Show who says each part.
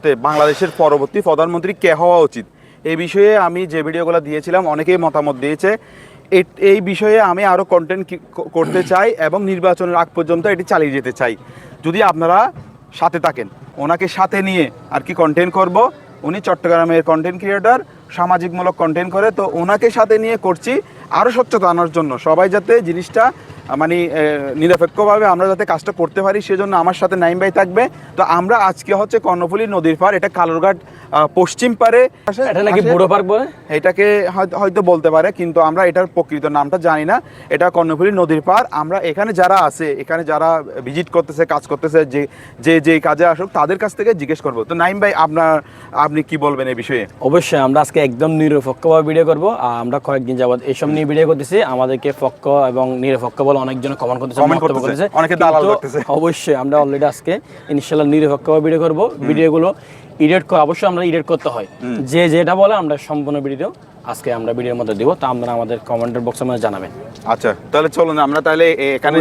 Speaker 1: ভবিষ্যতে বাংলাদেশের পরবর্তী প্রধানমন্ত্রী কে হওয়া উচিত, এই বিষয়ে আমি যে ভিডিওগুলো দিয়েছিলাম অনেকেই মতামত দিয়েছে। এই বিষয়ে আমি আরও কন্টেন্ট করতে চাই এবং নির্বাচনের আগ পর্যন্ত এটি চালিয়ে যেতে চাই। যদি আপনারা সাথে থাকেন, ওনাকে সাথে নিয়ে আর কি কন্টেন্ট করব। উনি চট্টগ্রামের কন্টেন্ট ক্রিয়েটর, সামাজিকমূলক কন্টেন্ট করে, তো ওনাকে সাথে নিয়ে করছি আরও স্বচ্ছতা আনার জন্য, সবাই যাতে জিনিসটা মানে নিরপেক্ষভাবে আমরা যাতে কাজটা করতে পারি, সেজন্য আমার সাথে নাইম ভাই থাকবে। তো আমরা আজকে হচ্ছে কর্ণফুলী নদীর পাড়, এটা কালুরঘাট পশ্চিম পারে,
Speaker 2: এটা নাকি বুড়ো পার্ক বলে,
Speaker 1: এটাকে হয়তো বলতে পারে, কিন্তু আমরা এটার প্রকৃত নামটা জানি না। এটা কর্ণফুলী নদীর পাড়। আমরা এখানে যারা আছে, এখানে যারা ভিজিট করতেছে, কাজ করতেছে, যে কাজে আসুক তাদের কাছ থেকে জিজ্ঞেস করবো। তো নাইম ভাই, আপনি কি বলবেন এই বিষয়ে?
Speaker 2: অবশ্যই আমরা আজকে একদম নিরপেক্ষভাবে ভিডিও করব। আমরা কয়েকদিন যাবত এইসব নিয়ে ভিডিও করতেছি, আমাদেরকে পক্ষ এবং নিরপেক্ষ বলে অনেকজন কমেন্ট করতেছে,
Speaker 1: অনেকে দালাল করতেছে।
Speaker 2: অবশ্যই আমরা অলরেডি আজকে ইনশাআল্লাহ নিরপেক্ষভাবে ভিডিও করব। ভিডিওগুলো এডিট করে, অবশ্যই আমরা এডিট করতে হয়, যে যেটা বলে আমরা সম্পূর্ণ ভিডিও আজকে আমরা ভিডিওর মধ্যে দিব। তা আপনারা আমাদের কমেন্টের বক্সের মধ্যে জানাবেন।
Speaker 1: আচ্ছা, তাহলে চলুন আমরা তাহলে এখানে